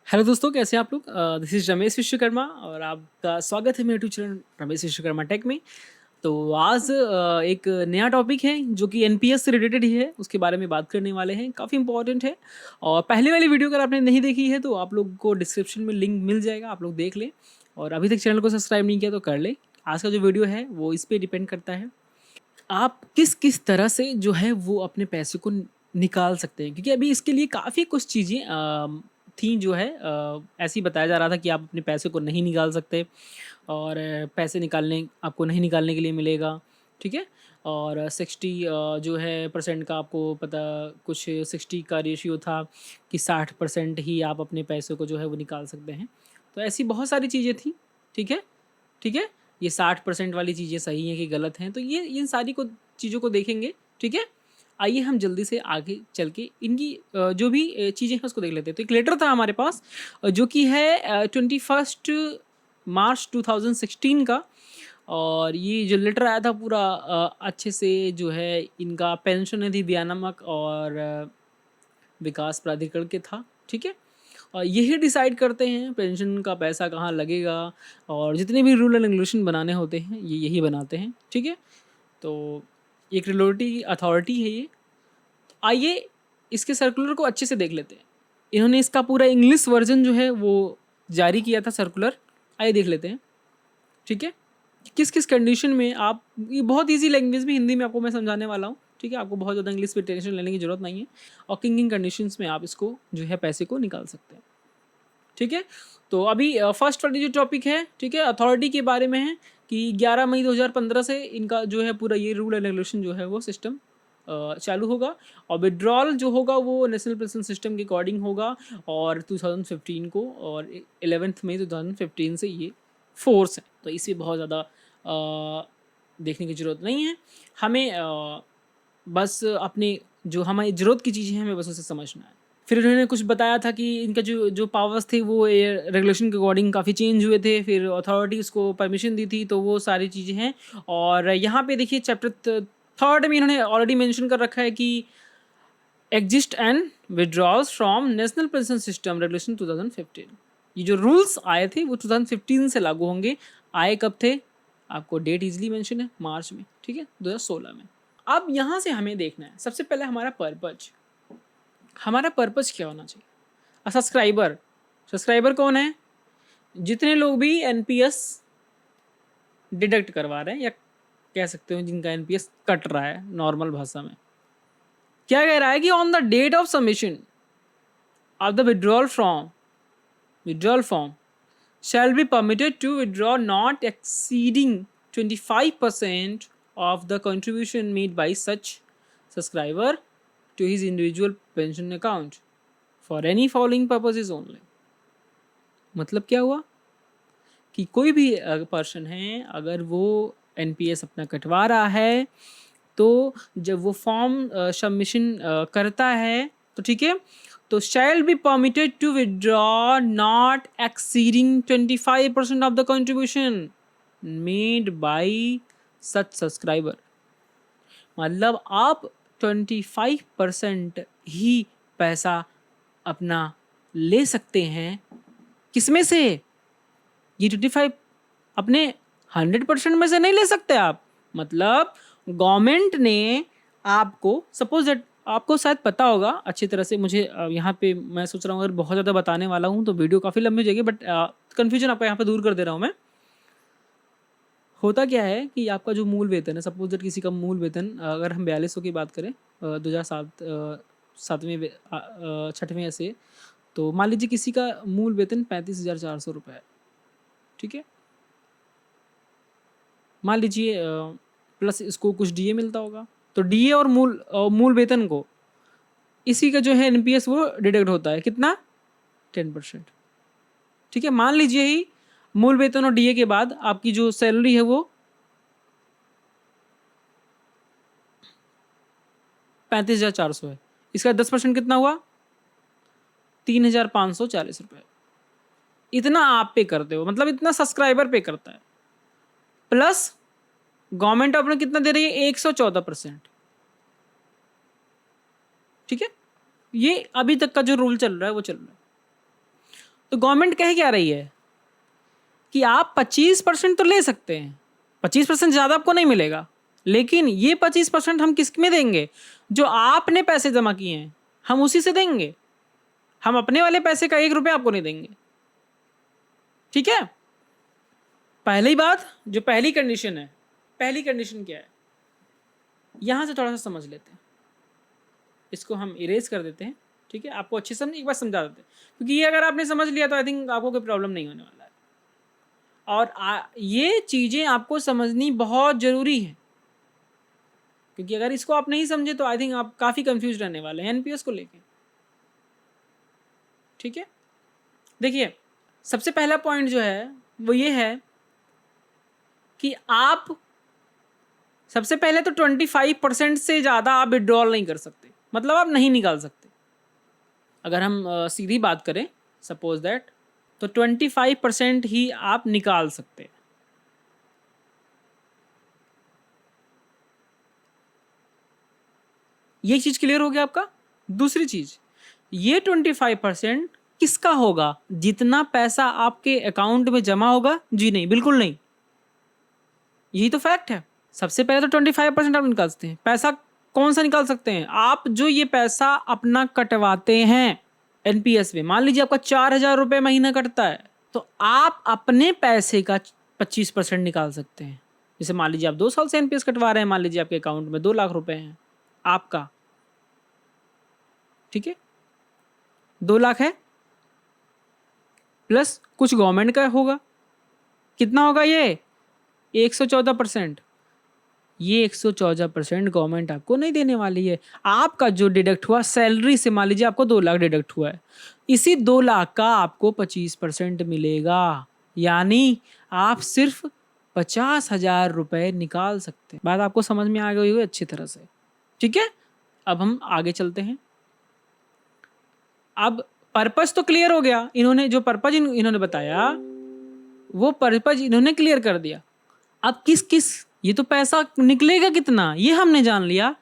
Hello दोस्तों, कैसे हैं आप लोग? दिस इज़ रमेश विश्वकर्मा और आपका स्वागत है मेरे YouTube channel Ramesh Vishwakarma tech में। तो आज एक नया टॉपिक है जो कि एनपीएस से रिलेटेड ही है, उसके बारे में बात करने वाले हैं, काफ़ी इंपॉर्टेंट है। और पहले वाली वीडियो अगर आपने नहीं देखी है तो आप लोग को डिस्क्रिप्शन में लिंक मिल जाएगा, आप लोग देख लें। और अभी तक चैनल को सब्सक्राइब नहीं किया तो कर लें। आज का जो वीडियो है वो इस पे डिपेंड करता है, आप किस तरह से जो है वो अपने पैसे को निकाल सकते हैं, क्योंकि अभी इसके लिए काफ़ी कुछ चीज़ें थी जो है ऐसे ही बताया जा रहा था कि आप अपने पैसे को नहीं निकाल सकते और पैसे निकालने आपको नहीं निकालने के लिए मिलेगा, ठीक है? और 60 जो है परसेंट का आपको पता, कुछ 60 का रेशियो था कि 60% ही आप अपने पैसे को जो है वो निकाल सकते हैं। तो ऐसी बहुत सारी चीज़ें थी, ठीक है? ठीक है? ये 60% वाली चीज़ें सही हैं कि गलत हैं, तो ये इन सारी को चीज़ों को देखेंगे, ठीक है? आइए हम जल्दी से आगे चल के इनकी जो भी चीज़ें हैं उसको देख लेते हैं। तो एक लेटर था हमारे पास जो कि है 21st मार्च 2016 का। और ये जो लेटर आया था पूरा अच्छे से जो है इनका पेंशन निधि नियामक और विकास प्राधिकरण के था, ठीक है? यही डिसाइड करते हैं पेंशन का पैसा कहाँ लगेगा और जितने भी रूल एंड रेगुलेशन बनाने होते हैं ये यही बनाते हैं, ठीक है? तो एक रेगुलेटरी अथॉरिटी है ये। आइए इसके सर्कुलर को अच्छे से देख लेते हैं। इन्होंने इसका पूरा इंग्लिश वर्जन जो है वो जारी किया था सर्कुलर। आइए देख लेते हैं, ठीक है? किस-किस कंडीशन में आप, ये बहुत ईज़ी लैंग्वेज में हिंदी में आपको मैं समझाने वाला हूँ, ठीक है? आपको बहुत ज़्यादा इंग्लिश पे टेंशन लेने की ज़रूरत नहीं है और किन-किन कंडीशंस में आप इसको जो है पैसे को निकाल सकते हैं, ठीक है? तो अभी फर्स्ट वाली जो टॉपिक है, ठीक है? अथॉरिटी के बारे में है कि 11 मई 2015 से इनका जो है पूरा ये रूल एंड रेगुलेशन जो है वो सिस्टम चालू होगा और विथड्रॉल जो होगा वो नेशनल पेंशन सिस्टम के अकॉर्डिंग होगा और 2015 को और 11th मई 2015 से ये फ़ोर्स है। तो इसे बहुत ज़्यादा देखने की ज़रूरत नहीं है। हमें बस अपनी जो हमारी ज़रूरत की चीज़ें हैं हमें बस उसे समझना है। फिर उन्होंने कुछ बताया था कि इनका जो जो पावर्स थे वो ये रेगुलेशन के अकॉर्डिंग काफ़ी चेंज हुए थे, फिर अथॉरिटीज़ को परमिशन दी थी, तो वो सारी चीज़ें हैं। और यहाँ पे देखिए चैप्टर 3rd में इन्होंने ऑलरेडी मेंशन कर रखा है कि exits and withdrawals from national pension system regulation 2015। ये जो रूल्स आए थे वो 2015 से लागू होंगे। आए कब थे? आपको डेट इजीली मेंशन है, मार्च में, ठीक है, 2016 में। अब यहाँ से हमें देखना है सबसे पहले हमारा पर्पज क्या होना चाहिए। सब्सक्राइबर, सब्सक्राइबर कौन है? जितने लोग भी एनपीएस डिडक्ट करवा रहे हैं या कह सकते हो जिनका एनपीएस कट रहा है नॉर्मल भाषा में। क्या कह रहा है कि on the date of submission of the withdrawal form shall be permitted to withdraw not exceeding 25% of the contribution made by such subscriber to his individual pension account for any following purposes only। मतलब क्या हुआ कि कोई भी person है अगर वो NPS अपना कटवा रहा है तो जब वो फॉर्म सबमिशन करता है तो ठीक है, तो shall be permitted to withdraw not exceeding 25% of the contribution made by such subscriber. मतलब आप 25% ही पैसा अपना ले सकते हैं। किसमें से? ये 25 अपने 100% में से नहीं ले सकते आप। मतलब गवर्नमेंट ने आपको, सपोज दैट आपको शायद पता होगा अच्छी तरह से, मुझे यहाँ पे मैं सोच रहा हूँ अगर बहुत ज़्यादा बताने वाला हूँ तो वीडियो काफ़ी लंबी हो जाएगी, बट कन्फ्यूजन आपका यहाँ पे दूर कर दे रहा हूँ मैं। होता क्या है कि आपका जो मूल वेतन है, सपोज दैट किसी का मूल वेतन अगर हम 4200 की बात करें 2007 सातवें छठवें ऐसे, तो मान लीजिए किसी का मूल वेतन 35,400 रुपये है, ठीक है? मान लीजिए प्लस इसको कुछ डीए मिलता होगा, तो डीए और मूल वेतन को इसी का जो है एनपीएस वो डिडक्ट होता है कितना? 10%, ठीक है? मान लीजिए ही मूल वेतन और डीए के बाद आपकी जो सैलरी है वो 35,400 है। इसका 10% कितना हुआ? 3,540 रुपये। इतना आप पे करते हो, मतलब इतना सब्सक्राइबर पे करता है। प्लस गवर्नमेंट अपने कितना दे रही है? 114%, ठीक है? ये अभी तक का जो रूल चल रहा है वो चल रहा है। तो गवर्नमेंट कह क्या रही है कि आप 25% तो ले सकते हैं, 25% ज़्यादा आपको नहीं मिलेगा, लेकिन ये 25% हम किस में देंगे? जो आपने पैसे जमा किए हैं, हम उसी से देंगे। हम अपने वाले पैसे का 1 रुपया आपको नहीं देंगे। ठीक है? पहली बात, जो पहली कंडीशन है, पहली कंडीशन क्या है? यहां से थोड़ा सा समझ लेते हैं, इसको हम इरेज कर देते हैं। ठीक है, आपको अच्छे से एक बार समझा देते हैं, क्योंकि ये अगर आपने समझ लिया तो आई थिंक आपको कोई प्रॉब्लम नहीं होने वाला है। और ये चीज़ें आपको समझनी बहुत ज़रूरी है, क्योंकि अगर इसको आप नहीं समझे तो आई थिंक आप काफ़ी कंफ्यूज रहने वाले हैं एनपीएस को लेके। ठीक है, देखिए सबसे पहला पॉइंट जो है वो ये है कि आप सबसे पहले तो 25% से ज़्यादा आप विड्रॉल नहीं कर सकते, मतलब आप नहीं निकाल सकते। अगर हम सीधी बात करें, सपोज दैट, तो 25% ही आप निकाल सकते हैं। ये चीज़ क्लियर हो गया आपका। दूसरी चीज़, ये 25% किसका होगा? जितना पैसा आपके अकाउंट में जमा होगा? जी नहीं, बिल्कुल नहीं। यही तो फैक्ट है। सबसे पहले तो 25% आप निकाल सकते हैं। पैसा कौन सा निकाल सकते हैं? आप जो ये पैसा अपना कटवाते हैं एनपीएस में, मान लीजिए आपका 4,000 रुपये महीना कटता है, तो आप अपने पैसे का 25% निकाल सकते हैं। जैसे मान लीजिए आप 2 साल से एनपीएस कटवा रहे हैं, मान लीजिए आपके अकाउंट में 2 लाख रुपए हैं आपका। ठीक है, 2 लाख है प्लस कुछ गवर्नमेंट का होगा। कितना होगा ये? 114%। ये 114% गवर्नमेंट आपको नहीं देने वाली है। आपका जो डिडक्ट हुआ सैलरी से, मान लीजिए आपको 2 लाख डिडक्ट हुआ है, इसी 2 लाख का आपको 25% मिलेगा। यानी आप सिर्फ 50,000 रुपये निकाल सकते हैं। बात आपको समझ में आ गई होगी अच्छी तरह से। ठीक है, अब हम आगे चलते हैं। अब पर्पस तो क्लियर हो गया। इन्होंने जो पर्पज इन्होंने बताया वो पर्पज इन्होंने क्लियर कर दिया। अब किस किस, ये तो पैसा निकलेगा कितना ये हमने जान लिया।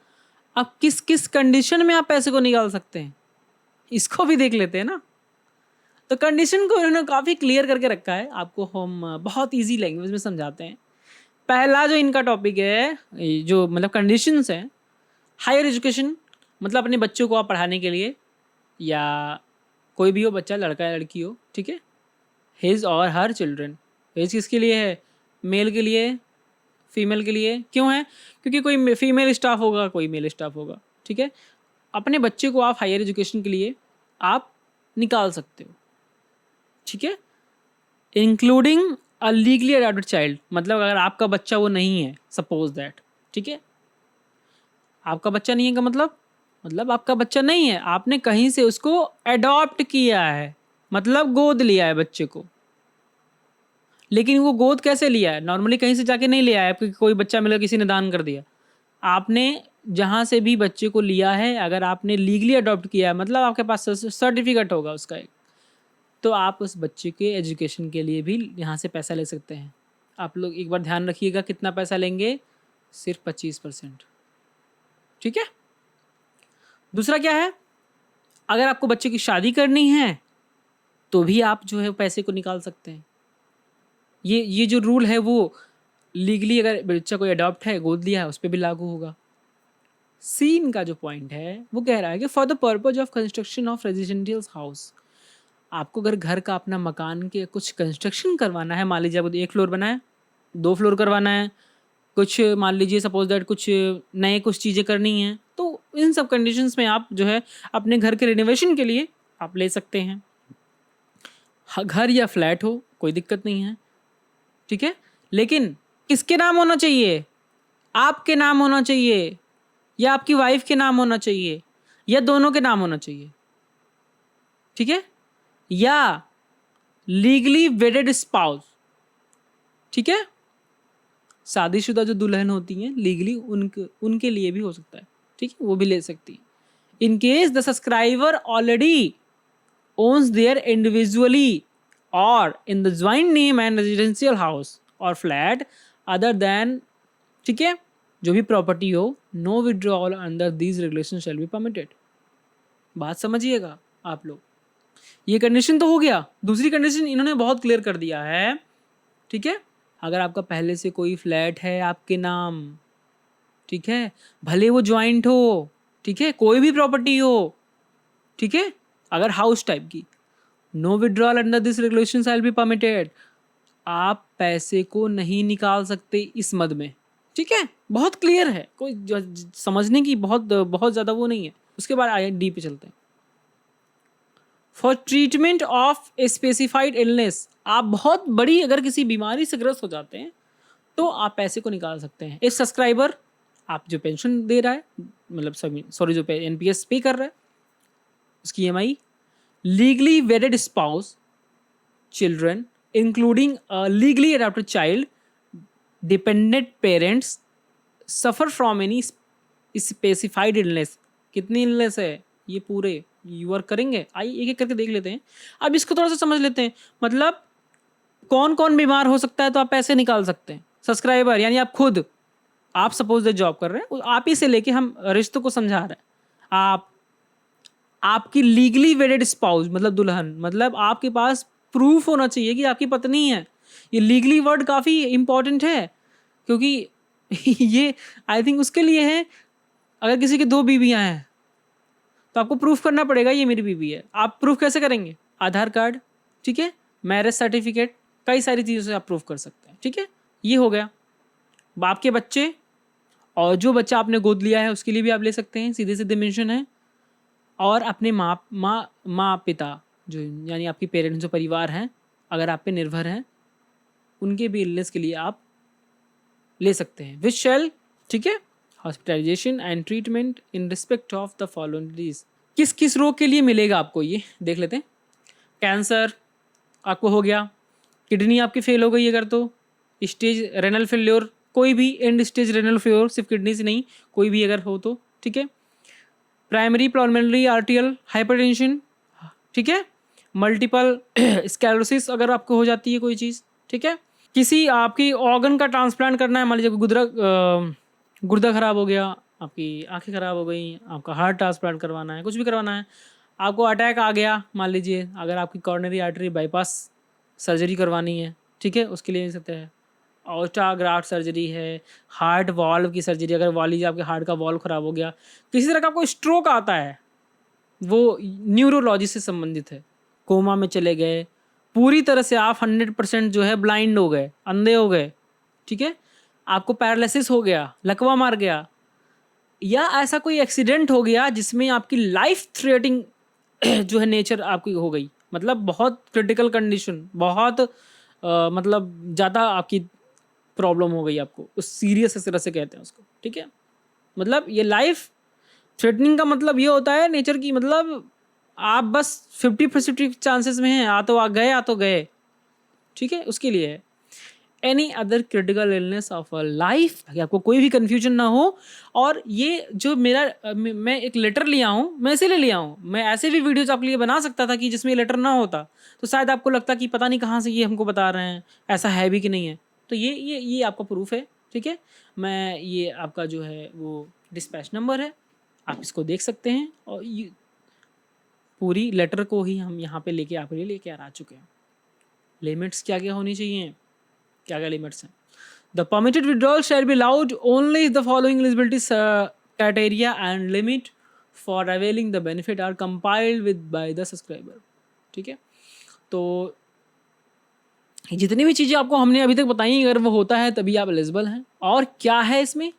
अब किस किस कंडीशन में आप पैसे को निकाल सकते हैं इसको भी देख लेते हैं ना। तो कंडीशन को इन्होंने काफ़ी क्लियर करके रखा है, आपको हम बहुत इजी लैंग्वेज में समझाते हैं। पहला जो इनका टॉपिक है, जो मतलब कंडीशंस हैं, हायर एजुकेशन, मतलब अपने बच्चों को आप पढ़ाने के लिए, या कोई भी हो बच्चा, लड़का या लड़की हो, ठीक है, हिज और हर चिल्ड्रन। हिज किसके लिए है? मेल के लिए, फीमेल के लिए। क्यों है? क्योंकि कोई फीमेल स्टाफ होगा, कोई मेल स्टाफ होगा। ठीक है, अपने बच्चे को आप हायर एजुकेशन के लिए आप निकाल सकते हो। ठीक है, including a legally adopted child, मतलब अगर आपका बच्चा वो नहीं है, सपोज दैट। ठीक है, आपका बच्चा नहीं है का मतलब आपका बच्चा नहीं है, आपने कहीं से उसको अडॉप्ट किया है, मतलब गोद लिया है बच्चे को। लेकिन वो गोद कैसे लिया है? नॉर्मली कहीं से जाके नहीं लिया है, क्योंकि कोई बच्चा मिला किसी ने दान कर दिया। आपने जहाँ से भी बच्चे को लिया है, अगर आपने लीगली अडॉप्ट किया है, मतलब आपके पास सर्टिफिकेट होगा उसका एक, तो आप उस बच्चे के एजुकेशन के लिए भी यहाँ से पैसा ले सकते हैं। आप लोग एक बार ध्यान रखिएगा, कितना पैसा लेंगे? सिर्फ 25%। ठीक है, दूसरा क्या है? अगर आपको बच्चे की शादी करनी है तो भी आप जो है पैसे को निकाल सकते हैं। ये जो रूल है वो लीगली, अगर बच्चा कोई अडॉप्ट है, गोद लिया है, उस पर भी लागू होगा। सीन का जो पॉइंट है वो कह रहा है कि for the purpose of construction of residential house, आपको अगर घर का अपना मकान के कुछ कंस्ट्रक्शन करवाना है, मान लीजिए आपको 1 फ्लोर बनाया, 2 फ्लोर करवाना है, कुछ मान लीजिए सपोज दैट कुछ नए कुछ चीज़ें करनी हैं, तो इन सब कंडीशंस में आप जो है अपने घर के रिनोवेशन के लिए आप ले सकते हैं। घर या फ्लैट हो, कोई दिक्कत नहीं है। ठीक है, लेकिन किसके नाम होना चाहिए? आपके नाम होना चाहिए, या आपकी वाइफ के नाम होना चाहिए, या दोनों के नाम होना चाहिए। ठीक है, या लीगली वेडेड स्पाउस। ठीक है, शादीशुदा जो दुल्हन होती हैं लीगली, उनके लिए भी हो सकता है। ठीक है, वो भी ले सकती है। In case the subscriber already owns their individually or in the joint name and residential house or flat other than, ठीक है, जो भी प्रॉपर्टी हो, no withdrawal under these regulation shall be permitted. बात समझिएगा आप लोग। ये कंडीशन तो हो गया। दूसरी कंडीशन इन्होंने बहुत क्लियर कर दिया है, ठीक है, अगर आपका पहले से कोई फ्लैट है आपके नाम, ठीक है, भले वो ज्वाइंट हो, ठीक है, कोई भी प्रॉपर्टी हो, ठीक है, अगर हाउस टाइप की, no withdrawal under this regulation shall be permitted, आप पैसे को नहीं निकाल सकते इस मद में, ठीक है, बहुत क्लियर है, कोई समझने की बहुत बहुत ज़्यादा वो नहीं है। उसके बाद आइए डी पे चलते हैं। For treatment of a specified illness, आप बहुत बड़ी अगर किसी बीमारी से ग्रस्त हो जाते हैं तो आप पैसे को निकाल सकते हैं। एक सब्सक्राइबर, आप जो पेंशन दे रहा है, मतलब सॉरी जो एनपीएस पे कर रहा है, उसकी EMI, legally वेडेड spouse, children including legally adopted child, dependent parents suffer from any specified illness. कितनी इलनेस है ये पूरे यूर करेंगे, आइए एक एक करके देख लेते हैं। अब इसको थोड़ा सा समझ लेते हैं, मतलब कौन कौन बीमार हो सकता है तो आप पैसे निकाल सकते हैं। सब्सक्राइबर यानी आप खुद, आप सपोज जॉब कर रहे हैं, आप ही से लेके हम रिश्तों को समझा रहे हैं। आप, आपकी लीगली वेडेड स्पाउस मतलब दुल्हन, मतलब आपके पास प्रूफ होना चाहिए कि आपकी पत्नी है। ये लीगली वर्ड काफ़ी इंपॉर्टेंट है, क्योंकि ये आई थिंक उसके लिए है, अगर किसी की 2 बीवियां हैं तो आपको प्रूफ करना पड़ेगा ये मेरी बीवी है। आप प्रूफ कैसे करेंगे? आधार कार्ड, ठीक है, मैरिज सर्टिफिकेट, कई सारी चीज़ों से आप प्रूफ कर सकते हैं, ठीक है। ये हो गया। बाप के बच्चे और जो बच्चा आपने गोद लिया है उसके लिए भी आप ले सकते हैं, सीधे सीधे मेंशन है। और अपने माँ पिता जो यानी आपके पेरेंट्स जो परिवार हैं, अगर आप पे निर्भर हैं, उनके भी इलनेस के लिए आप ले सकते हैं। विच शैल, ठीक है, hospitalisation and treatment in respect of the following disease. किस किस रोग के लिए मिलेगा आपको ये देख लेते हैं। कैंसर आपको हो गया, किडनी आपकी फेल हो गई अगर तो, स्टेज रेनल फेल्योर, कोई भी एंड स्टेज रेनल फेल्योर, सिर्फ किडनी से नहीं, कोई भी अगर हो तो, ठीक है। प्राइमरी पल्मोनरी आर्टियल हाइपरटेंशन, ठीक है। मल्टीपल स्क्लेरोसिस अगर आपको हो जाती है कोई चीज़, ठीक है। किसी आपकी ऑर्गन का ट्रांसप्लांट करना है, मान लीजिए गुर्दा खराब हो गया, आपकी आंखें खराब हो गई, आपका हार्ट ट्रांसप्लांट करवाना है, कुछ भी करवाना है, आपको अटैक आ गया मान लीजिए, अगर आपकी कॉर्नरी आर्टरी बाईपास सर्जरी करवानी है, ठीक है, उसके लिए ले सकते हैं। ऑस्टा ग्राफ्ट सर्जरी है, हार्ट वॉल्व की सर्जरी, अगर मान लीजिए आपके हार्ट का वॉल्व खराब हो गया, किसी तरह का आपको स्ट्रोक आता है, वो न्यूरोलॉजी से संबंधित है, कोमा में चले गए, पूरी तरह से आप 100% जो है ब्लाइंड हो गए, अंधे हो गए, ठीक है, आपको पैरालिसिस हो गया, लकवा मार गया, या ऐसा कोई एक्सीडेंट हो गया जिसमें आपकी लाइफ थ्रेटिंग जो है नेचर आपकी हो गई, मतलब बहुत क्रिटिकल कंडीशन, बहुत मतलब ज़्यादा आपकी प्रॉब्लम हो गई आपको, उस सीरियस इस तरह से कहते हैं उसको, ठीक है। मतलब ये लाइफ थ्रेटनिंग का मतलब ये होता है नेचर की, मतलब आप बस 50% चांसेस में हैं, आ तो आ गए, आ तो गए, ठीक है, उसके लिए है। Any other critical illness of a life, ताकि आपको कोई भी कन्फ्यूजन ना हो। और ये जो मेरा मैं एक लेटर लिया हूँ, मैं इसीलिए लिया हूँ, मैं ऐसे भी वीडियोज आपके लिए बना सकता था कि जिसमें ये लेटर ना होता, तो शायद आपको लगता कि पता नहीं कहाँ से ये हमको बता रहे हैं, ऐसा है भी कि नहीं है। तो ये आपका प्रूफ है, ठीक है। मैं ये आपका जो है वो डिस्पैच नंबर है, आप इसको देख सकते हैं, और ये पूरी लेटर को ही हम यहाँ पे लेके आपके लिए लेके आ चुके हैं। लिमिट्स क्या क्या होनी चाहिए, क्या क्या लिमिट्स हैं। The permitted withdrawal shall be allowed only the following eligibility criteria and limit for availing the benefit are compiled with by the subscriber, ठीक है। तो जितनी भी चीज़ें आपको हमने अभी तक बताई, अगर वो होता है तभी आप एलिजिबल हैं। और क्या है इसमें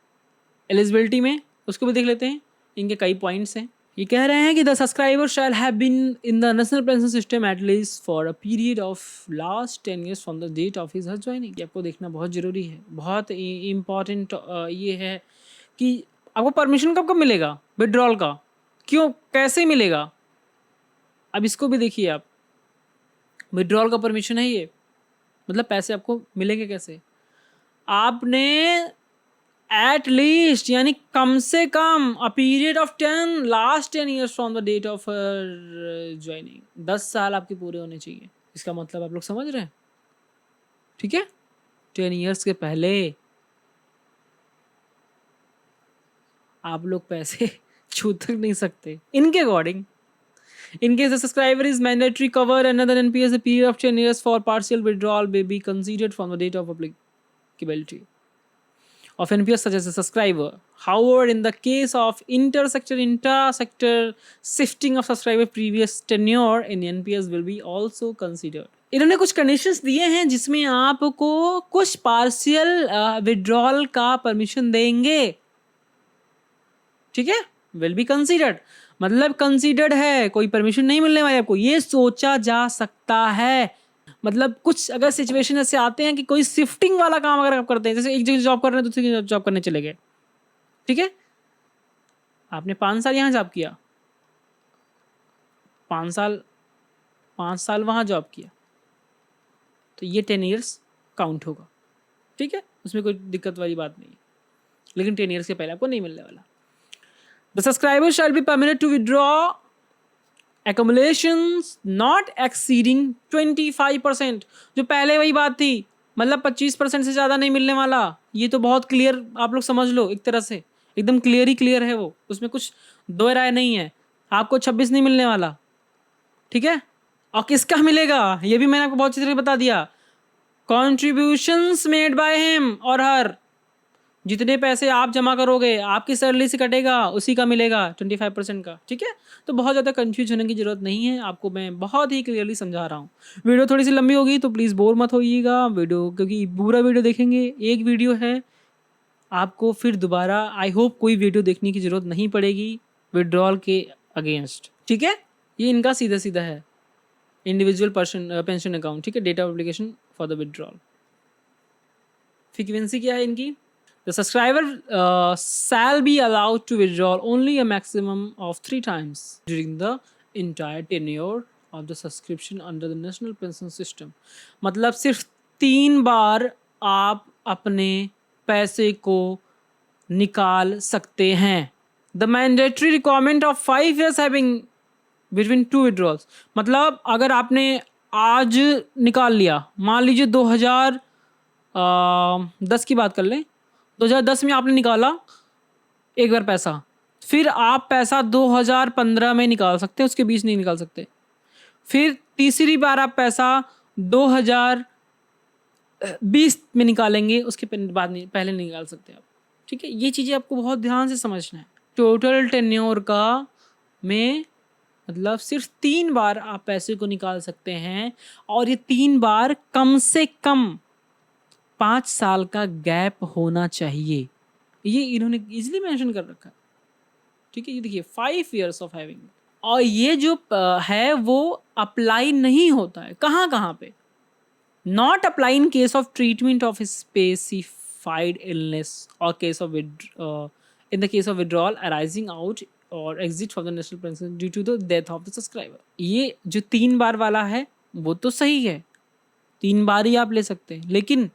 एलिजिबिलिटी में, उसको भी देख लेते हैं। इनके कई पॉइंट्स हैं। ये कह रहे हैं कि the subscriber shall have been in the national pension system at least for a period of last 10 years from the date of his joining. आपको देखना बहुत ज़रूरी है, बहुत इम्पॉर्टेंट ये है कि आपको परमिशन कब कब मिलेगा विड्रॉल का, क्यों, कैसे मिलेगा। अब इसको भी देखिए आप, विड्रॉल का परमिशन है ये, मतलब पैसे आपको मिलेंगे कैसे। आपने एट लीस्ट यानी कम से कम a period of 10 years from the date of joining, 10 साल आपके पूरे होने चाहिए। इसका मतलब आप लोग समझ रहे हैं, ठीक है। 10 years के पहले आप लोग पैसे छू तक नहीं सकते इनके according. In case the subscriber is mandatory cover another NPS, a period of 10 years for partial withdrawal may be considered from the date of applicability of NPS such as a subscriber. However, in the case of intra-sector shifting of subscriber previous tenure in NPS will be also considered. इन्होंने कुछ conditions दिए हैं जिसमें आपको कुछ partial withdrawal का permission देंगे, ठीक है, विल बी कंसीडर्ड मतलब कंसीडर्ड है, कोई परमिशन नहीं मिलने वाली आपको, ये सोचा जा सकता है। मतलब कुछ अगर सिचुएशन ऐसे आते हैं कि कोई शिफ्टिंग वाला काम अगर आप करते हैं, जैसे एक जगह जॉब कर रहे हैं दूसरी जगह जॉब करने चले गए, ठीक है, आपने 5 साल यहाँ जॉब किया, 5 साल वहाँ जॉब किया, तो ये 10 ईयर्स काउंट होगा, ठीक है, उसमें कोई दिक्कत वाली बात नहीं है, लेकिन 10 ईयर्स के पहले आपको नहीं मिलने वाला। The subscriber shall be permitted to withdraw accumulations not exceeding 25%। जो पहले वही बात थी, मतलब 25% से ज़्यादा नहीं मिलने वाला। ये तो बहुत क्लियर आप लोग समझ लो, एक तरह से एकदम क्लियर ही क्लियर है वो, उसमें कुछ दो राय नहीं है। आपको 26 नहीं मिलने वाला, ठीक है, और किसका मिलेगा ये भी मैंने आपको बहुत अच्छी तरह बता दिया। कॉन्ट्रीब्यूशंस मेड बाय हिम और हर, जितने पैसे आप जमा करोगे आपकी सैलरी से कटेगा, उसी का मिलेगा 25% का, ठीक है। तो बहुत ज़्यादा कंफ्यूज होने की ज़रूरत नहीं है, आपको मैं बहुत ही क्लियरली समझा रहा हूँ। वीडियो थोड़ी सी लंबी होगी तो प्लीज़ बोर मत होइएगा वीडियो, क्योंकि पूरा वीडियो देखेंगे, एक वीडियो है, आपको फिर दोबारा आई होप कोई वीडियो देखने की ज़रूरत नहीं पड़ेगी विड्रॉल के अगेंस्ट, ठीक है। ये इनका सीधा सीधा है, इंडिविजुअल पेंशन अकाउंट, ठीक है, data of application for the withdrawal. Frequency क्या है इनकी? The subscriber shall be allowed to withdraw only a maximum of 3 times during the entire tenure of the subscription under the National Pension System। मतलब सिर्फ 3 बार आप अपने पैसे को निकाल सकते हैं। The mandatory requirement of 5 years having between 2 withdrawals। मतलब अगर आपने आज निकाल लिया, मान लीजिए 2010 की बात कर लें, 2010 में आपने निकाला एक बार पैसा, फिर आप पैसा 2015 में निकाल सकते हैं, उसके बीच नहीं निकाल सकते। फिर तीसरी बार आप पैसा 2020 में निकालेंगे, उसके बाद नहीं, पहले नहीं निकाल सकते आप, ठीक है। ये चीज़ें आपको बहुत ध्यान से समझना है। टोटल टेन्योर का में मतलब सिर्फ 3 बार आप पैसे को निकाल सकते हैं, और ये 3 बार कम से कम 5 साल का गैप होना चाहिए। ये इन्होंने इजीली मेंशन कर रखा है, ठीक है। ये देखिए 5 years ऑफ हैविंग, और ये जो है वो अप्लाई नहीं होता है कहाँ कहाँ पे, not apply in case of treatment of specified illness और case of in the case of withdrawal arising out और exit from the national pension due to the death of the subscriber. ये जो 3 बार वाला है वो तो सही है, 3 बार ही आप ले सकते हैं, लेकिन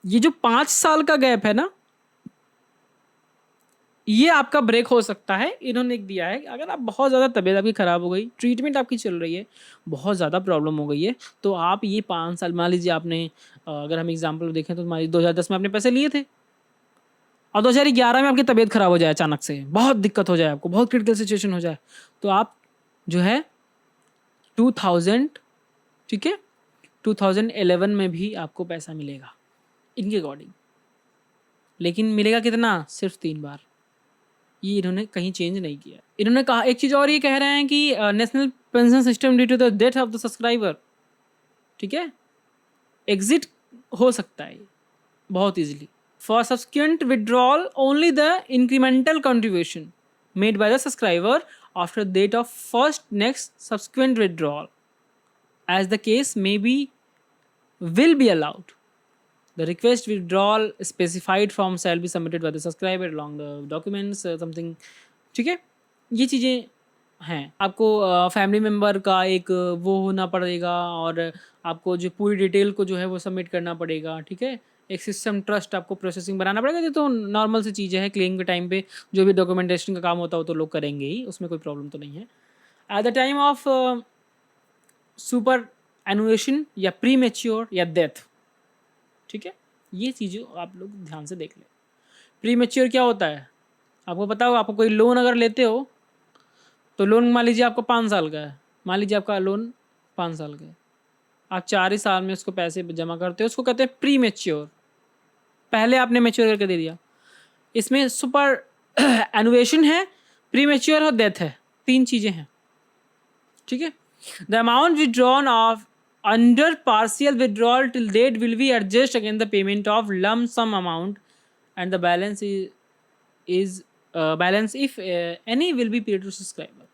ये जो 5 साल का गैप है ना, ये आपका ब्रेक हो सकता है। इन्होंने एक दिया है, अगर आप बहुत ज़्यादा तबीयत आपकी ख़राब हो गई, ट्रीटमेंट आपकी चल रही है, बहुत ज़्यादा प्रॉब्लम हो गई है, तो आप ये 5 साल, मान लीजिए आपने अगर हम एग्जांपल देखें तो मान लीजिए 2010 में आपने पैसे लिए थे और 2011 में आपकी तबीयत ख़राब हो जाए, अचानक से बहुत दिक्कत हो जाए, आपको बहुत क्रिटिकल सिचुएशन हो जाए, तो आप जो है 2000, ठीक है, 2011 में भी आपको पैसा मिलेगा इनके अकॉर्डिंग, लेकिन मिलेगा कितना? सिर्फ 3 बार। ये इन्होंने कहीं चेंज नहीं किया। इन्होंने कहा एक चीज़ और, ये कह रहे हैं कि national pension system due to the death of the subscriber, ठीक है, एग्जिट हो सकता है बहुत easily. For subsequent withdrawal only the incremental contribution made by the subscriber after date of first next subsequent withdrawal as the case may be will be allowed। The request withdrawal specified form shall be submitted by the subscriber along the documents something, ठीक है। ये चीज़ें हैं, आपको family member का एक वो होना पड़ेगा, और आपको जो पूरी डिटेल को जो है वो सबमिट करना पड़ेगा, ठीक है। एक सिस्टम ट्रस्ट आपको प्रोसेसिंग बनाना पड़ेगा, ये तो नॉर्मल सी चीज़ें हैं। क्लेम के टाइम पे जो भी डॉक्यूमेंटेशन का काम होता है वो तो लोग करेंगे ही, उसमें कोई प्रॉब्लम तो नहीं है। At the time of superannuation या प्री मेच्योर या डेथ, ठीक है, ये चीज़ें आप लोग ध्यान से देख लें। प्री मेच्योर क्या होता है आपको पता होगा, आपको कोई लोन अगर लेते हो तो लोन मान लीजिए आपका 5 साल का है, मान लीजिए आपका लोन 5 साल का है, आप 4 ही साल में उसको पैसे जमा करते हो, उसको कहते हैं प्री मैच्योर, पहले आपने मैच्योर करके दे दिया। इसमें सुपर एनुएशन है, प्री मैच्योर और डेथ है, 3 चीज़ें हैं, ठीक है। The amount withdrawn of under partial withdrawal till date will be adjust again the payment of lump sum amount and the balance is balance if any will be paid to subscriber.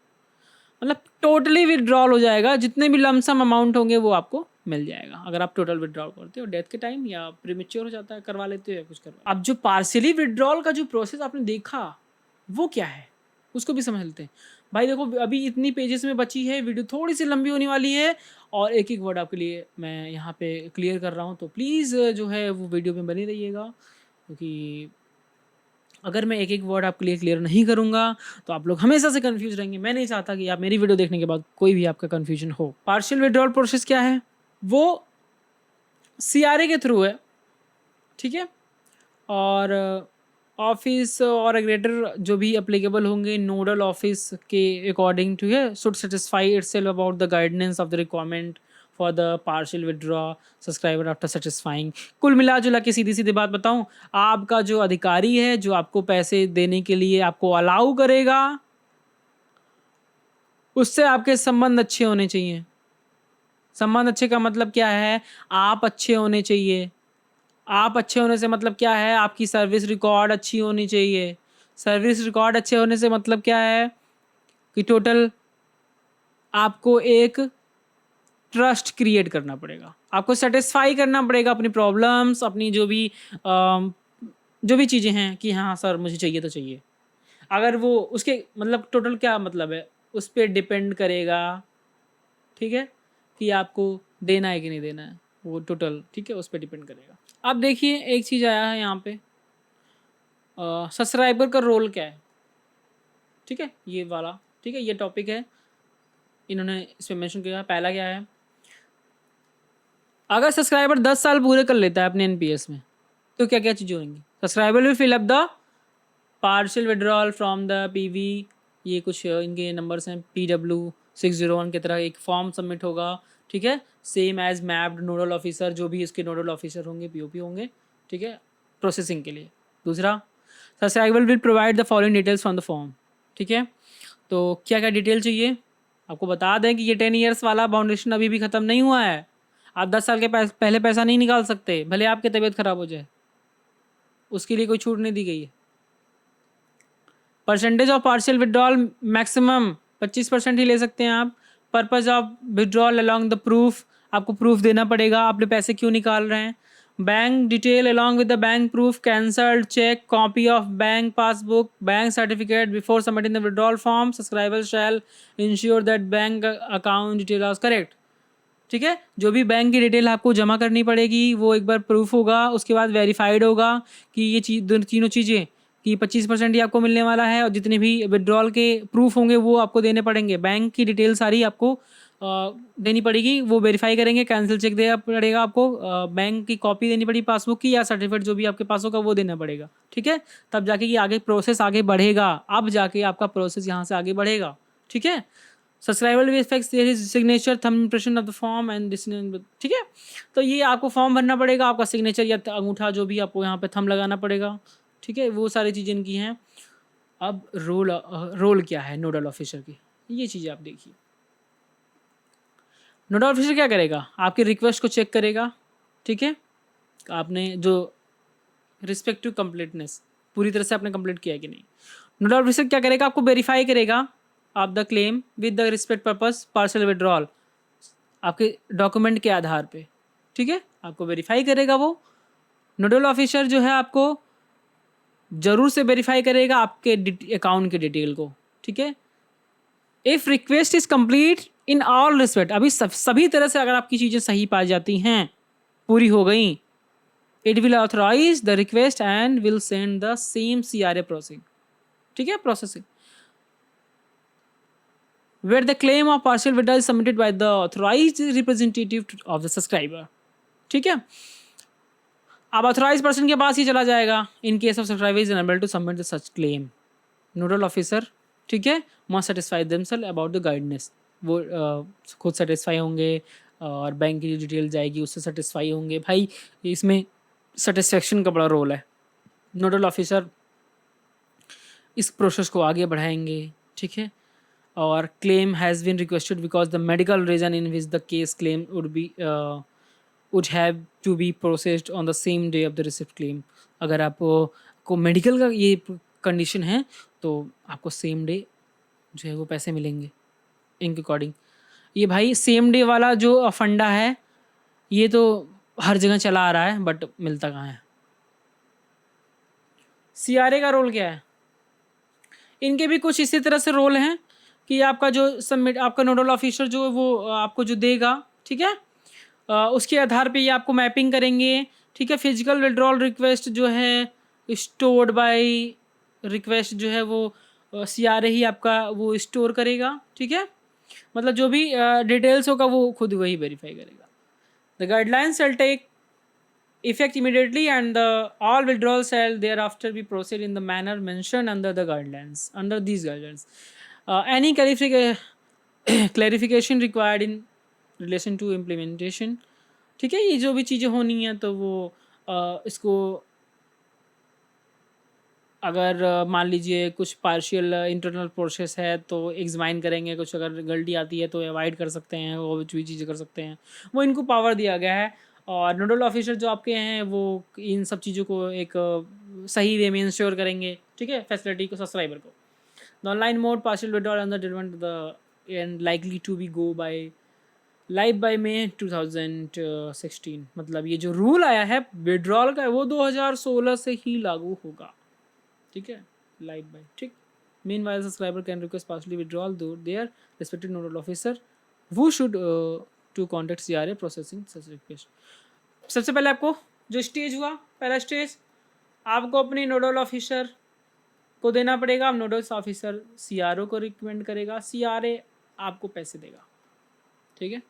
मतलब totally withdrawal हो जाएगा, जितने भी lump sum amount होंगे वो आपको मिल जाएगा अगर आप टोटल विड्रॉल करते हो डेथ के टाइम, या प्रीमेच्योर हो जाता है करवा लेते हो या कुछ करवा। अब जो पार्शियली विड्रॉल का जो प्रोसेस आपने देखा वो क्या है उसको भी समझ लेते हैं। भाई देखो अभी इतनी पेजेस में बची है, वीडियो थोड़ी सी लंबी होने वाली है और एक एक वर्ड आपके लिए मैं यहाँ पे क्लियर कर रहा हूँ, तो प्लीज़ जो है वो वीडियो में बनी रहिएगा, क्योंकि अगर मैं एक एक वर्ड आपके लिए क्लियर नहीं करूंगा तो आप लोग हमेशा से कंफ्यूज रहेंगे। मैं नहीं चाहता कि आप मेरी वीडियो देखने के बाद कोई भी आपका कंफ्यूजन हो। पार्शियल विड्रॉल प्रोसेस क्या है, वो सीआरए के थ्रू है, ठीक है, और ऑफिस और एग्रेटर जो भी अप्लीकेबल होंगे नोडल ऑफिस के अकॉर्डिंग टू है should satisfy itself about the guidance of the requirement for the partial withdraw subscriber after satisfying. कुल मिला जुला के सीधी सीधी बात बताऊं, आपका जो अधिकारी है जो आपको पैसे देने के लिए आपको अलाउ करेगा, उससे आपके संबंध अच्छे होने चाहिए। संबंध अच्छे का मतलब क्या है, आप अच्छे होने चाहिए। आप अच्छे होने से मतलब क्या है, आपकी सर्विस रिकॉर्ड अच्छी होनी चाहिए। सर्विस रिकॉर्ड अच्छे होने से मतलब क्या है कि टोटल आपको एक ट्रस्ट क्रिएट करना पड़ेगा, आपको सेटिस्फाई करना पड़ेगा अपनी प्रॉब्लम्स, अपनी जो भी चीज़ें हैं कि हाँ सर मुझे चाहिए तो चाहिए। अगर वो उसके मतलब टोटल क्या मतलब है उस पर डिपेंड करेगा, ठीक है, कि आपको देना है कि नहीं देना है, वो टोटल ठीक है उस पर डिपेंड करेगा। अब देखिए एक चीज़ आया है यहाँ पे, सब्सक्राइबर का रोल क्या है, ठीक है, ये वाला, ठीक है, ये टॉपिक है इन्होंने इसमें मेंशन किया। पहला क्या है, अगर सब्सक्राइबर 10 साल पूरे कर लेता है अपने एनपीएस में तो क्या क्या चीज़ें होंगी। Subscriber will fill up the partial withdrawal from the PV, ये कुछ इनके नंबर्स हैं, PW601 की तरह एक फॉर्म सबमिट होगा, ठीक है, same as mapped nodal officer, जो भी इसके नोडल ऑफिसर होंगे पीओपी होंगे, ठीक है, प्रोसेसिंग के लिए। दूसरा, subscriber will provide the following details from the form, ठीक है, तो क्या क्या डिटेल चाहिए आपको बता दें कि ये 10 ईयर्स वाला बाउंडेशन अभी भी ख़त्म नहीं हुआ है। आप 10 साल के पहले पैसा नहीं निकाल सकते, भले आपकी तबीयत ख़राब हो जाए, उसके लिए कोई छूट नहीं दी गई है। Percentage of partial withdrawal maximum 25% ही ले सकते हैं आप। Purpose of withdrawal along the proof, आपको प्रूफ देना पड़ेगा आपने पैसे क्यों निकाल रहे हैं। Bank detail along with the bank proof, cancelled cheque, copy of bank passbook, bank certificate before submitting the withdrawal form. Subscriber shall ensure that bank account detail are correct, ठीक है, जो भी बैंक की डिटेल आपको जमा करनी पड़ेगी वो एक बार प्रूफ होगा, उसके बाद वेरीफाइड होगा कि ये तीनों चीज़ें कि 25% ही आपको मिलने वाला है, और जितने भी विड्रॉल के प्रूफ होंगे वो आपको देने पड़ेंगे। बैंक की डिटेल सारी आपको देनी पड़ेगी, वो वेरीफाई करेंगे, कैंसिल चेक देना पड़ेगा आपको, बैंक की कॉपी देनी पड़ेगी पासबुक की, या सर्टिफिकेट जो भी आपके पास होगा वो देना पड़ेगा, ठीक है, तब जाके ये आगे प्रोसेस आगे बढ़ेगा, अब जाके आपका प्रोसेस यहाँ से आगे बढ़ेगा, ठीक है। Subscriber will effects there is signature thumb impression of the form and this, ठीक है, तो ये आपको फॉर्म भरना पड़ेगा, आपका सिग्नेचर या अंगूठा जो भी आपको यहाँ पे थंब लगाना पड़ेगा, ठीक है, वो सारी चीज़ें इनकी हैं। अब रोल क्या है नोडल ऑफिसर की, ये चीज़ें आप देखिए। नोडल ऑफिसर क्या करेगा, आपकी रिक्वेस्ट को चेक करेगा, ठीक है, आपने जो रिस्पेक्टिव कंप्लीटनेस पूरी तरह से आपने कंप्लीट किया है कि नहीं। नोडल ऑफिसर क्या करेगा, आपको वेरीफाई करेगा आप the claim with the respect purpose partial withdrawal, आपके डॉक्यूमेंट के आधार पे, ठीक है, आपको वेरीफाई करेगा वो। नोडल ऑफिसर जो है आपको जरूर से वेरीफाई करेगा आपके अकाउंट के डिटेल को, ठीक है। If request is complete in all respect, अभी सभी तरह से अगर आपकी चीज़ें सही पाई जाती हैं, पूरी हो गई, it will authorise the request and will send the same CRA processing, ठीक है, processing where the claim of partial withdrawal is submitted by the authorized representative of the subscriber, ठीक है। अब ऑथराइज पर्सन के पास ही चला जाएगा in case of subscriber is unable to submit the such claim. Nodal officer ठीक है, must satisfy themselves about the guidance. वो खुद सेटिस्फाई होंगे और बैंक की जो डिटेल जाएगी उससे सेटिस्फाई होंगे। भाई इसमें सेटिस्फेक्शन का बड़ा रोल है। नोडल ऑफिसर इस प्रोसेस को आगे बढ़ाएंगे, ठीक है। और claim has been requested because the medical reason in which the case claim would have to be processed on the same day of the receipt claim. अगर आपको को मेडिकल का ये कंडीशन है तो आपको सेम डे जो है वो पैसे मिलेंगे इनके अकॉर्डिंग। ये भाई सेम डे वाला जो फंडा है ये तो हर जगह चला आ रहा है, बट मिलता कहाँ है। सीआरए का रोल क्या है? इनके भी कुछ इसी तरह से रोल हैं कि आपका जो सबमिट आपका नोडल ऑफिसर जो है वो आपको जो देगा, ठीक है, उसके आधार पे ये आपको मैपिंग करेंगे, ठीक है। फिजिकल विड्रॉल रिक्वेस्ट जो है स्टोर्ड बाय रिक्वेस्ट जो है वो सीआरए ही आपका वो स्टोर करेगा, ठीक है। मतलब जो भी डिटेल्स होगा वो खुद वही वेरीफाई करेगा। The guidelines shall take effect immediately and all withdrawals shall thereafter be proceed in the manner mentioned under these guidelines. Any clarification required in relation to implementation, ठीक है। ये जो भी चीज़ें होनी है तो वो इसको अगर मान लीजिए कुछ पार्शियल इंटरनल प्रोसेस है तो एग्जामाइन करेंगे, कुछ अगर गलती आती है तो अवॉइड कर सकते हैं, वो भी चीज़ें कर सकते हैं, वो इनको पावर दिया गया है। और नोडल ऑफिसर जो आपके हैं वो इन सब चीज़ों को एक सही वे में इंश्योर करेंगे, ठीक है, फैसिलिटी को सब्सक्राइबर को। The online mode partial withdrawal under delivered the and likely to be go by live by May 2016। मतलब ये जो रूल आया है विड्रॉल का वो 2016 से ही लागू होगा, ठीक है, लाइव बाय, ठीक। Meanwhile subscriber can request partially withdrawal their respective nodal officer वो should to contact CRA processing such request. सबसे पहले आपको जो स्टेज हुआ, पहला स्टेज आपको अपनी नोडल ऑफिसर को देना पड़ेगा। नोडल ऑफिसर सीआरओ को रिकमेंड करेगा, सीआरए आपको पैसे देगा, ठीक है।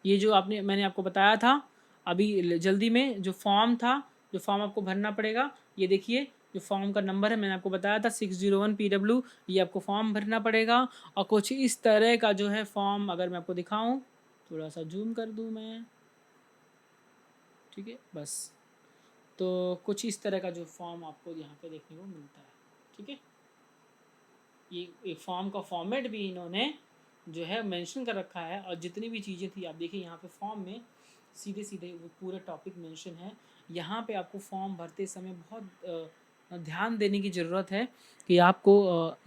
ये जो मैंने आपको बताया था अभी जल्दी में, जो फॉर्म था, जो फॉर्म आपको भरना पड़ेगा, ये देखिए जो फॉर्म का नंबर है मैंने आपको बताया था 601 PW, ये आपको फॉर्म भरना पड़ेगा। और कुछ इस तरह का जो है फॉर्म, अगर मैं आपको दिखाऊं, थोड़ा सा जूम कर दूं मैं, ठीक है, बस। तो कुछ इस तरह का जो फॉर्म आपको यहाँ पे देखने को मिलता है, ठीक है। ये एक फॉर्म का फॉर्मेट भी इन्होंने जो है मेंशन कर रखा है, और जितनी भी चीज़ें थी आप देखिए यहाँ पे फॉर्म में सीधे सीधे वो पूरा टॉपिक मेंशन है। यहाँ पे आपको फॉर्म भरते समय बहुत ध्यान देने की ज़रूरत है कि आपको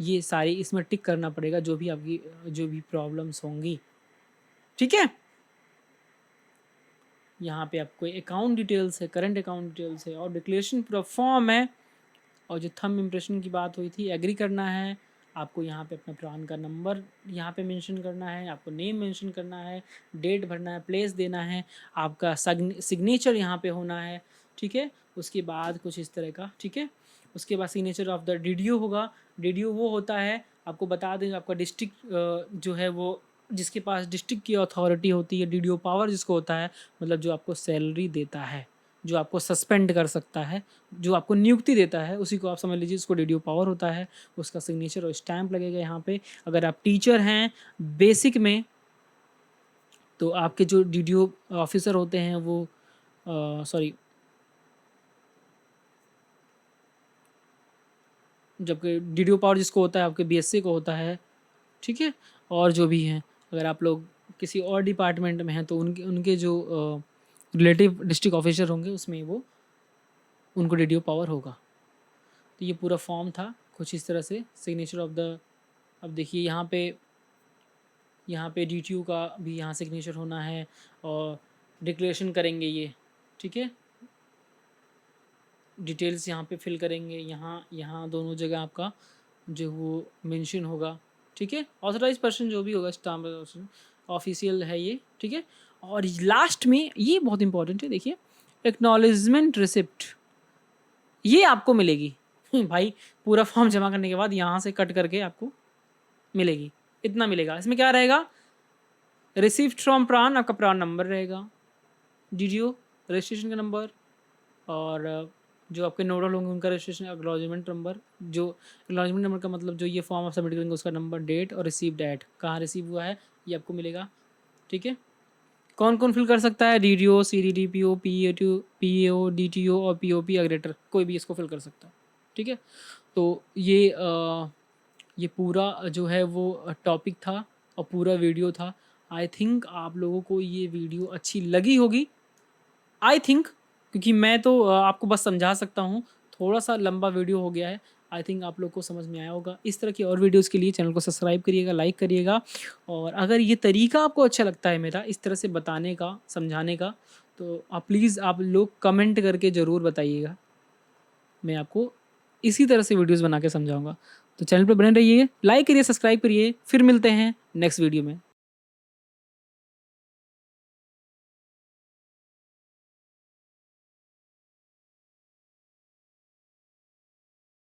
ये सारी इसमें टिक करना पड़ेगा जो भी आपकी जो भी प्रॉब्लम्स होंगी, ठीक है। यहाँ पे आपको अकाउंट डिटेल्स है, करंट अकाउंट डिटेल्स है, और डिक्लेरेशन पूरा फॉर्म है। और जो थंब इम्प्रेशन की बात हुई थी, एग्री करना है आपको, यहाँ पे अपना प्रान का नंबर यहाँ पे मेंशन करना है, आपको नेम मेंशन करना है, डेट भरना है, प्लेस देना है, आपका सिग्नेचर यहाँ पे होना है, ठीक है। उसके बाद कुछ इस तरह का, ठीक है। उसके बाद सिग्नेचर ऑफ द डीडीओ होगा। डीडीओ वो होता है, आपको बता दें, आपका डिस्ट्रिक्ट जो है वो जिसके पास डिस्ट्रिक्ट की अथॉरिटी होती है, डीडीओ पावर जिसको होता है, मतलब जो आपको सैलरी देता है, जो आपको सस्पेंड कर सकता है, जो आपको नियुक्ति देता है, उसी को आप समझ लीजिए, उसको डीडीओ पावर होता है। उसका सिग्नेचर और स्टैंप लगेगा यहाँ पे। अगर आप टीचर हैं बेसिक में तो आपके जो डीडीओ ऑफिसर होते हैं वो सॉरी, जबकि डीडीओ पावर जिसको होता है आपके बीएससी को होता है, ठीक है। और जो भी हैं, अगर आप लोग किसी और डिपार्टमेंट में हैं तो उनके उनके जो रिलेटिव डिस्ट्रिक्ट ऑफिसर होंगे उसमें वो उनको डीडीओ पावर होगा। तो ये पूरा फॉर्म था कुछ इस तरह से, सिग्नेचर ऑफ द, अब देखिए यहाँ पे डीटीयू का भी यहाँ सिग्नेचर होना है, और डिक्लेरेशन करेंगे ये, ठीक है। डिटेल्स यहाँ पे फिल करेंगे, यहाँ दोनों जगह आपका जो वो मेंशन होगा, ठीक है। ऑथराइज पर्सन जो भी होगा, स्टाम्प ऑफिशियल है ये, ठीक है। और लास्ट में ये बहुत इंपॉर्टेंट है, देखिए एक्नॉलेजमेंट रिसिप्ट ये आपको मिलेगी। भाई पूरा फॉर्म जमा करने के बाद यहाँ से कट करके आपको मिलेगी, इतना मिलेगा। इसमें क्या रहेगा, रिसीव्ड फ्रॉम प्रान, आपका प्रान नंबर रहेगा, डीडीओ रजिस्ट्रेशन का नंबर, और जो आपके नोडल होंगे उनका रजिस्ट्रेशन एक्नॉलेजमेंट नंबर, जो एक्नॉलेजमेंट नंबर का मतलब जो ये फॉर्म आप सबमिट करेंगे उसका नंबर, डेट और रिसीव्ड एट, कहाँ रिसीव हुआ है ये आपको मिलेगा। ठीक है, कौन कौन फिल कर सकता है, DDO, CDD, PO, PATO, PAO, DTO और पीओपी अग्रेटर, कोई भी इसको फिल कर सकता है। ठीक है, तो ये पूरा जो है वो टॉपिक था और पूरा वीडियो था। आई थिंक आप लोगों को ये वीडियो अच्छी लगी होगी, आई थिंक, क्योंकि मैं तो आपको बस समझा सकता हूँ, थोड़ा-सा लंबा वीडियो हो गया है। आई थिंक आप लोग को समझ में आया होगा। इस तरह की और वीडियोज़ के लिए चैनल को सब्सक्राइब करिएगा, लाइक करिएगा और अगर ये तरीका आपको अच्छा लगता है मेरा इस तरह से बताने का, समझाने का, तो आप प्लीज़ आप लोग कमेंट करके ज़रूर बताइएगा। मैं आपको इसी तरह से वीडियोज़ बना के समझाऊँगा। तो चैनल पे बने रहिए, लाइक करिए, सब्सक्राइब करिए, फिर मिलते हैं नेक्स्ट वीडियो में।